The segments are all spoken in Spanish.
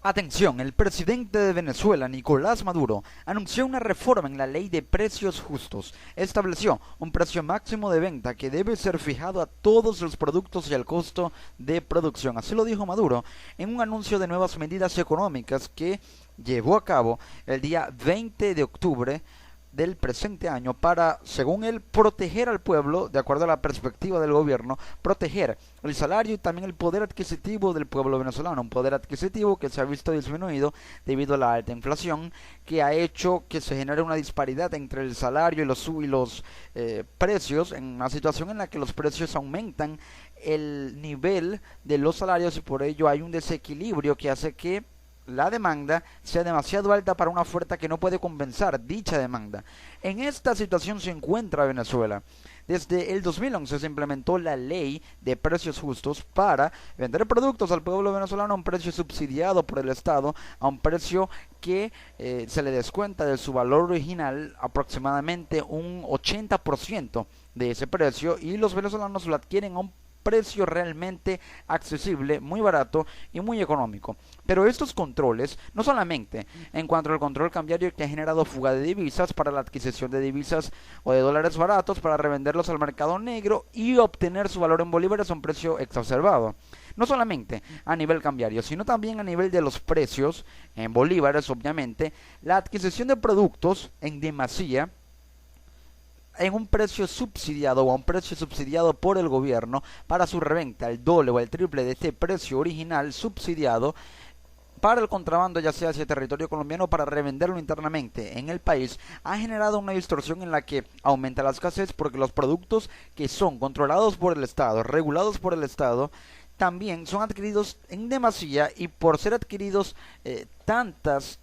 Atención, el presidente de Venezuela, Nicolás Maduro, anunció una reforma en la ley de precios justos. Estableció un precio máximo de venta que debe ser fijado a todos los productos y al costo de producción. Así lo dijo Maduro en un anuncio de nuevas medidas económicas que llevó a cabo el día 20 de octubre del presente año para, según él, proteger al pueblo, de acuerdo a la perspectiva del gobierno, proteger el salario y también el poder adquisitivo del pueblo venezolano, un poder adquisitivo que se ha visto disminuido debido a la alta inflación, que ha hecho que se genere una disparidad entre el salario y los precios, en una situación en la que los precios aumentan el nivel de los salarios y por ello hay un desequilibrio que hace que la demanda sea demasiado alta para una oferta que no puede compensar dicha demanda. En esta situación se encuentra Venezuela. Desde el 2011 se implementó la ley de precios justos para vender productos al pueblo venezolano a un precio subsidiado por el Estado, a un precio que se le descuenta de su valor original aproximadamente un 80% de ese precio y los venezolanos lo adquieren a un precio realmente accesible, muy barato y muy económico. Pero estos controles, no solamente en cuanto al control cambiario que ha generado fuga de divisas para la adquisición de divisas o de dólares baratos para revenderlos al mercado negro y obtener su valor en bolívares a un precio exacerbado. No solamente a nivel cambiario, sino también a nivel de los precios en bolívares, obviamente, la adquisición de productos en demasía en un precio subsidiado o a un precio subsidiado por el gobierno para su reventa, el doble o el triple de este precio original subsidiado para el contrabando, ya sea hacia territorio colombiano, para revenderlo internamente en el país, ha generado una distorsión en la que aumenta la escasez porque los productos que son controlados por el Estado, regulados por el Estado, también son adquiridos en demasía y por ser adquiridos tantas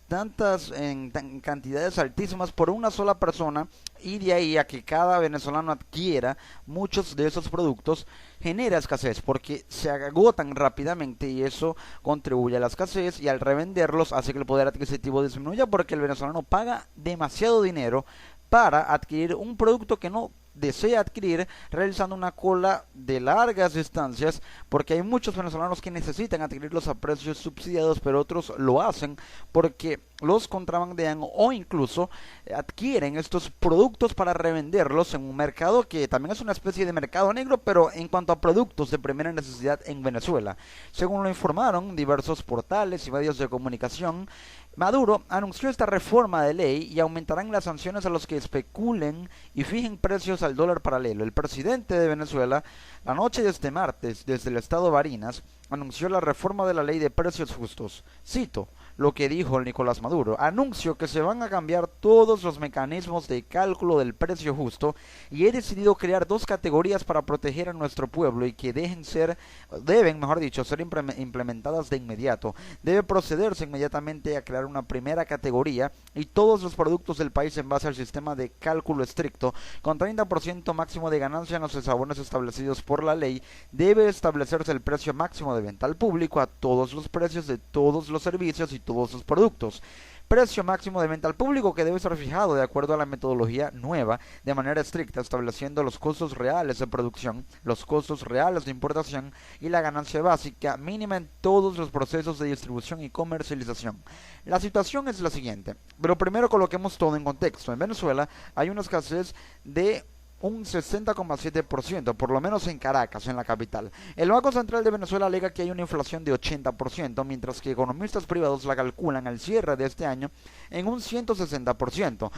en cantidades altísimas por una sola persona y de ahí a que cada venezolano adquiera muchos de esos productos genera escasez porque se agotan rápidamente y eso contribuye a la escasez y al revenderlos hace que el poder adquisitivo disminuya porque el venezolano paga demasiado dinero para adquirir un producto que no desea adquirir realizando una cola de largas distancias porque hay muchos venezolanos que necesitan adquirirlos a precios subsidiados pero otros lo hacen porque los contrabandean o incluso adquieren estos productos para revenderlos en un mercado que también es una especie de mercado negro pero en cuanto a productos de primera necesidad en Venezuela. Según lo informaron diversos portales y medios de comunicación, Maduro anunció esta reforma de ley y aumentarán las sanciones a los que especulen y fijen precios al dólar paralelo. El presidente de Venezuela, la noche de este martes, desde el estado Barinas, anunció la reforma de la ley de precios justos. Cito lo que dijo Nicolás Maduro. Anuncio que se van a cambiar todos los mecanismos de cálculo del precio justo y he decidido crear dos categorías para proteger a nuestro pueblo y que deben, mejor dicho, ser implementadas de inmediato. Debe procederse inmediatamente a crear una primera categoría y todos los productos del país en base al sistema de cálculo estricto con 30% máximo de ganancia en los eslabones establecidos por la ley. Debe establecerse el precio máximo de venta al público a todos los precios de todos los servicios y todos los productos. Precio máximo de venta al público que debe ser fijado de acuerdo a la metodología nueva de manera estricta, estableciendo los costos reales de producción, los costos reales de importación y la ganancia básica mínima en todos los procesos de distribución y comercialización. La situación es la siguiente, pero primero coloquemos todo en contexto. En Venezuela hay una escasez de un 60,7%, por lo menos en Caracas, en la capital. El Banco Central de Venezuela alega que hay una inflación de 80%, mientras que economistas privados la calculan al cierre de este año en un 160%.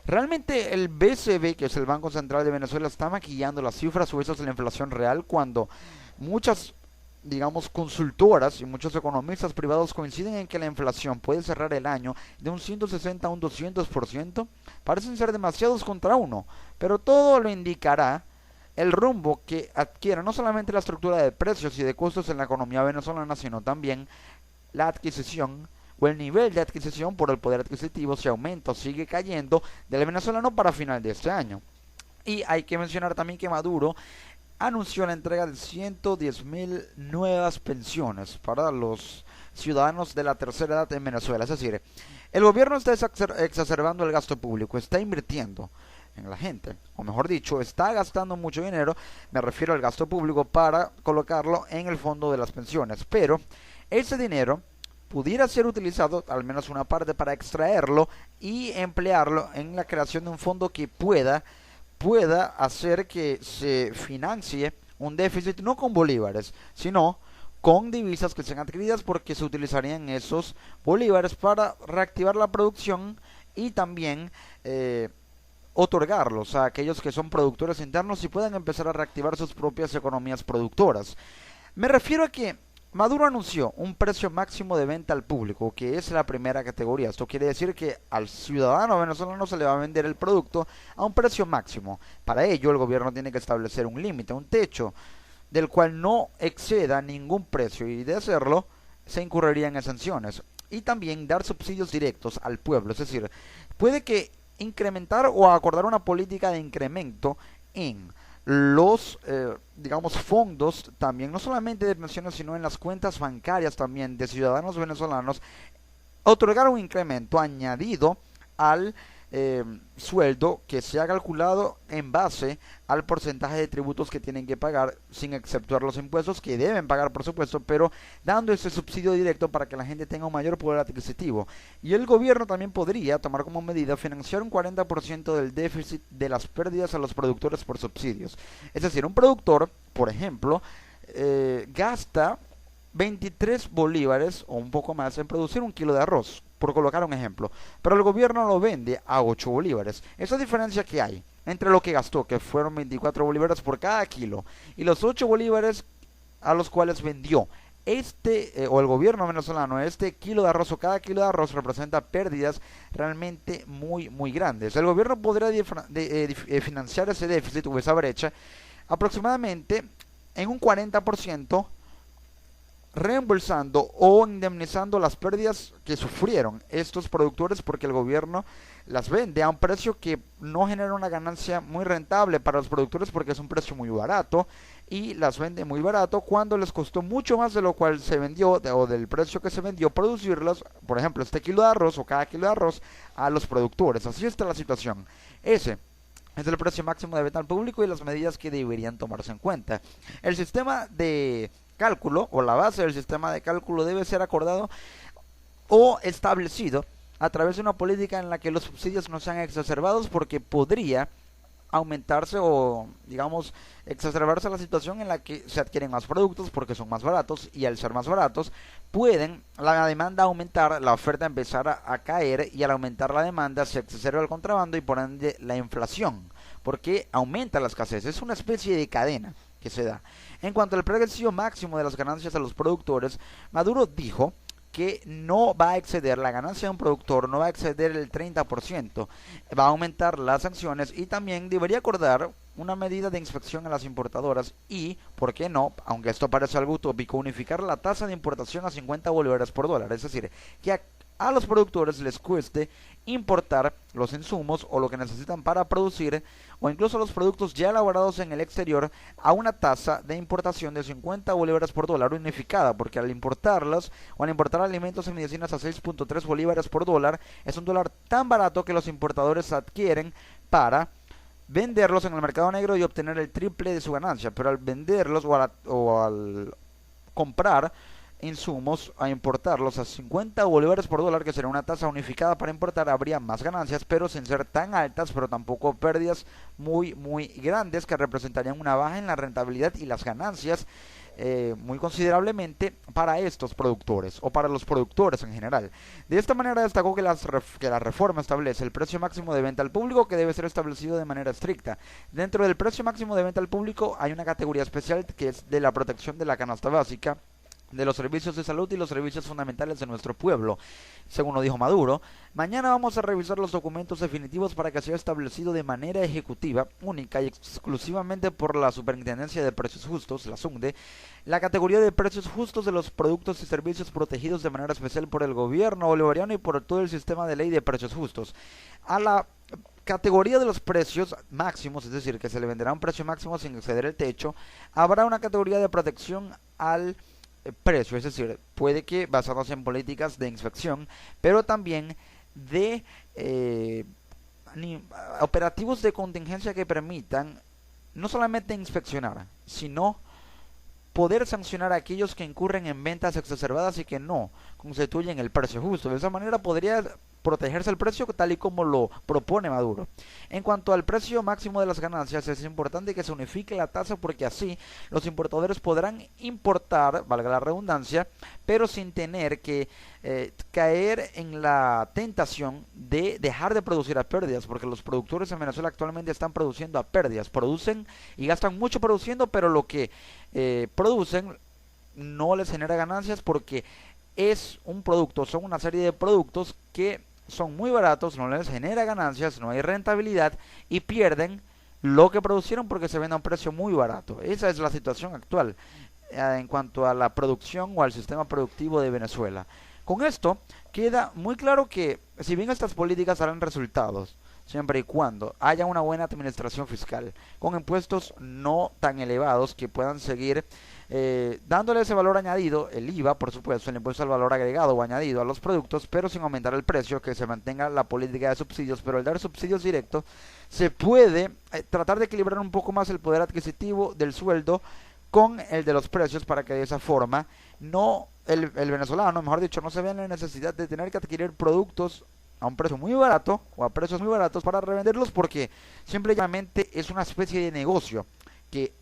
Realmente el BCB, que es el Banco Central de Venezuela, está maquillando las cifras suizas de la inflación real cuando muchas consultoras y muchos economistas privados coinciden en que la inflación puede cerrar el año de un 160 a un 200%, parecen ser demasiados contra uno, pero todo lo indicará el rumbo que adquiera no solamente la estructura de precios y de costos en la economía venezolana, sino también la adquisición o el nivel de adquisición por el poder adquisitivo si aumenta o sigue cayendo del venezolano para final de este año. Y hay que mencionar también que Maduro anunció la entrega de 110.000 nuevas pensiones para los ciudadanos de la tercera edad en Venezuela. Es decir, el gobierno está exacerbando el gasto público, está invirtiendo en la gente, o mejor dicho, está gastando mucho dinero, me refiero al gasto público, para colocarlo en el fondo de las pensiones, pero ese dinero pudiera ser utilizado, al menos una parte, para extraerlo y emplearlo en la creación de un fondo que pueda hacer que se financie un déficit no con bolívares, sino con divisas que sean adquiridas, porque se utilizarían esos bolívares para reactivar la producción y también otorgarlos a aquellos que son productores internos y puedan empezar a reactivar sus propias economías productoras. Me refiero a que Maduro anunció un precio máximo de venta al público, que es la primera categoría. Esto quiere decir que al ciudadano venezolano se le va a vender el producto a un precio máximo. Para ello, el gobierno tiene que establecer un límite, un techo, del cual no exceda ningún precio, y de hacerlo se incurrirían en sanciones. Y también dar subsidios directos al pueblo, es decir, puede que incrementar o acordar una política de incremento en los, digamos, fondos también, no solamente de pensiones, sino en las cuentas bancarias también de ciudadanos venezolanos, otorgar un incremento añadido al sueldo que se ha calculado en base al porcentaje de tributos que tienen que pagar, sin exceptuar los impuestos que deben pagar, por supuesto, pero dando ese subsidio directo para que la gente tenga un mayor poder adquisitivo. Y el gobierno también podría tomar como medida financiar un 40% del déficit de las pérdidas a los productores por subsidios. Es decir, un productor, por ejemplo, gasta 23 bolívares o un poco más en producir un kilo de arroz, por colocar un ejemplo, pero el gobierno lo vende a 8 bolívares. Esa diferencia que hay entre lo que gastó, que fueron 24 bolívares por cada kilo, y los 8 bolívares a los cuales vendió o el gobierno venezolano, este kilo de arroz o cada kilo de arroz representa pérdidas realmente muy grandes. El gobierno podría financiar ese déficit o esa brecha aproximadamente en un 40%, reembolsando o indemnizando las pérdidas que sufrieron estos productores, porque el gobierno las vende a un precio que no genera una ganancia muy rentable para los productores, porque es un precio muy barato, y las vende muy barato cuando les costó mucho más de lo cual se vendió, o del precio que se vendió, producirlos, por ejemplo, este kilo de arroz o cada kilo de arroz a los productores. Así está la situación. Ese es el precio máximo de venta al público y las medidas que deberían tomarse en cuenta. El sistema de cálculo, o la base del sistema de cálculo, debe ser acordado o establecido a través de una política en la que los subsidios no sean exacerbados, porque podría aumentarse o, digamos, exacerbarse la situación en la que se adquieren más productos porque son más baratos, y al ser más baratos pueden la demanda aumentar, la oferta empezar a caer, y al aumentar la demanda se exacerba el contrabando y por ende la inflación, porque aumenta la escasez. Es una especie de cadena que se da. En cuanto al precio máximo de las ganancias a los productores, Maduro dijo que no va a exceder, la ganancia de un productor no va a exceder el 30%, va a aumentar las sanciones, y también debería acordar una medida de inspección a las importadoras y, ¿por qué no?, aunque esto parece algo utópico, unificar la tasa de importación a 50 bolívares por dólar, es decir, que a los productores les cueste importar los insumos o lo que necesitan para producir, o incluso los productos ya elaborados en el exterior, a una tasa de importación de 50 bolívares por dólar unificada, porque al importarlos o al importar alimentos y medicinas a 6.3 bolívares por dólar, es un dólar tan barato que los importadores adquieren para venderlos en el mercado negro y obtener el triple de su ganancia. Pero al venderlos o al comprar insumos, a importarlos a 50 bolívares por dólar, que sería una tasa unificada para importar, habría más ganancias, pero sin ser tan altas, pero tampoco pérdidas muy grandes, que representarían una baja en la rentabilidad y las ganancias muy considerablemente para estos productores, o para los productores en general. De esta manera destacó que la reforma establece el precio máximo de venta al público, que debe ser establecido de manera estricta. Dentro del precio máximo de venta al público hay una categoría especial, que es de la protección de la canasta básica, de los servicios de salud y los servicios fundamentales de nuestro pueblo, según lo dijo Maduro. Mañana vamos a revisar los documentos definitivos para que sea establecido de manera ejecutiva, única y exclusivamente por la Superintendencia de Precios Justos, la SUNDE, la categoría de precios justos de los productos y servicios protegidos de manera especial por el gobierno bolivariano y por todo el sistema de ley de precios justos. A la categoría de los precios máximos, es decir, que se le venderá un precio máximo sin exceder el techo, habrá una categoría de protección al precio, es decir, puede que basándose en políticas de inspección, pero también de operativos de contingencia que permitan no solamente inspeccionar, sino poder sancionar a aquellos que incurren en ventas exacerbadas y que no constituyen el precio justo. De esa manera podría protegerse el precio tal y como lo propone Maduro. En cuanto al precio máximo de las ganancias, es importante que se unifique la tasa porque así los importadores podrán importar, valga la redundancia, pero sin tener que caer en la tentación de dejar de producir a pérdidas, porque los productores en Venezuela actualmente están produciendo a pérdidas, producen y gastan mucho produciendo, pero lo que producen no les genera ganancias porque es un producto, son una serie de productos que son muy baratos, no les genera ganancias, no hay rentabilidad y pierden lo que producieron porque se vende a un precio muy barato. Esa es la situación actual en cuanto a la producción o al sistema productivo de Venezuela. Con esto queda muy claro que si bien estas políticas darán resultados, siempre y cuando haya una buena administración fiscal, con impuestos no tan elevados que puedan seguir dándole ese valor añadido, el IVA, por supuesto, el impuesto al valor agregado o añadido a los productos, pero sin aumentar el precio, que se mantenga la política de subsidios, pero al dar subsidios directos se puede tratar de equilibrar un poco más el poder adquisitivo del sueldo con el de los precios para que de esa forma no el venezolano, mejor dicho, no se vea en la necesidad de tener que adquirir productos a un precio muy barato o a precios muy baratos para revenderlos porque simplemente es una especie de negocio que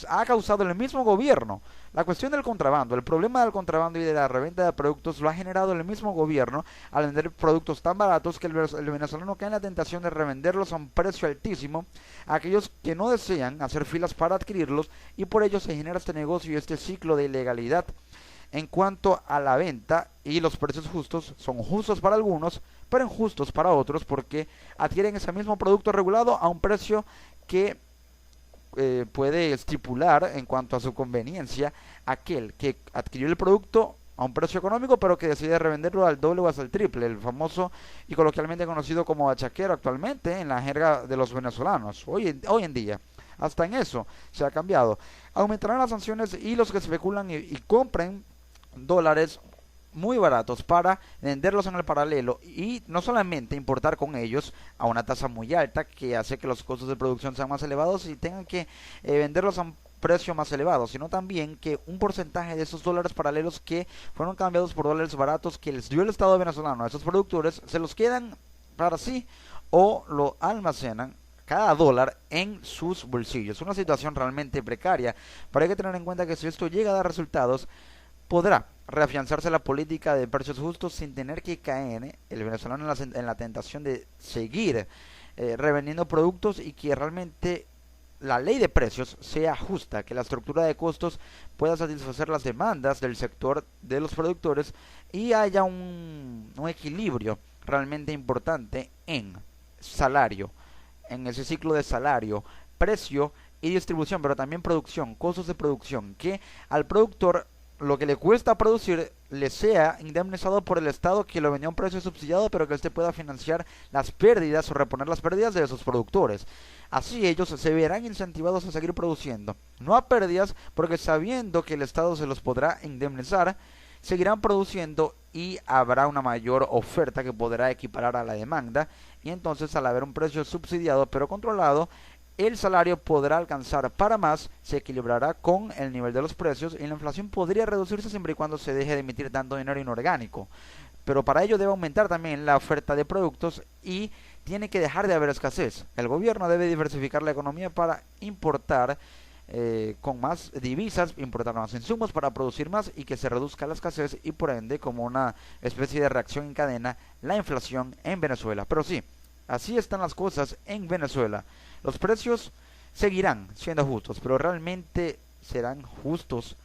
ha causado el mismo gobierno. La cuestión del contrabando, el problema del contrabando y de la reventa de productos lo ha generado el mismo gobierno al vender productos tan baratos que el venezolano cae en la tentación de revenderlos a un precio altísimo a aquellos que no desean hacer filas para adquirirlos y por ello se genera este negocio y este ciclo de ilegalidad. En cuanto a la venta y los precios justos, son justos para algunos, pero injustos para otros porque adquieren ese mismo producto regulado a un precio que puede estipular en cuanto a su conveniencia aquel que adquirió el producto a un precio económico pero que decide revenderlo al doble o hasta el triple, el famoso y coloquialmente conocido como bachaquero actualmente en la jerga de los venezolanos hoy en día. Hasta en eso se ha cambiado. Aumentarán las sanciones y los que especulan y compren dólares muy baratos para venderlos en el paralelo y no solamente importar con ellos a una tasa muy alta que hace que los costos de producción sean más elevados y tengan que venderlos a un precio más elevado, sino también que un porcentaje de esos dólares paralelos que fueron cambiados por dólares baratos que les dio el Estado venezolano a esos productores se los quedan para sí o lo almacenan cada dólar en sus bolsillos. Una situación realmente precaria, pero hay que tener en cuenta que si esto llega a dar resultados podrá reafianzarse la política de precios justos sin tener que caer el venezolano en la tentación de seguir revendiendo productos y que realmente la ley de precios sea justa, que la estructura de costos pueda satisfacer las demandas del sector de los productores y haya un equilibrio realmente importante en salario, en ese ciclo de salario, precio y distribución, pero también producción, costos de producción, que al productor lo que le cuesta producir le sea indemnizado por el Estado que lo vendió a un precio subsidiado, pero que éste pueda financiar las pérdidas o reponer las pérdidas de esos productores. Así ellos se verán incentivados a seguir produciendo, no a pérdidas, porque sabiendo que el Estado se los podrá indemnizar, seguirán produciendo y habrá una mayor oferta que podrá equiparar a la demanda, y entonces al haber un precio subsidiado pero controlado, el salario podrá alcanzar para más, se equilibrará con el nivel de los precios y la inflación podría reducirse siempre y cuando se deje de emitir tanto dinero inorgánico. Pero para ello debe aumentar también la oferta de productos y tiene que dejar de haber escasez. El gobierno debe diversificar la economía para importar con más divisas, importar más insumos para producir más y que se reduzca la escasez y por ende como una especie de reacción en cadena la inflación en Venezuela. Pero sí, así están las cosas en Venezuela. Los precios seguirán siendo justos, pero realmente serán justos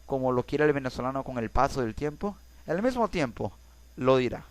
como lo quiere el venezolano con el paso del tiempo. El mismo tiempo lo dirá.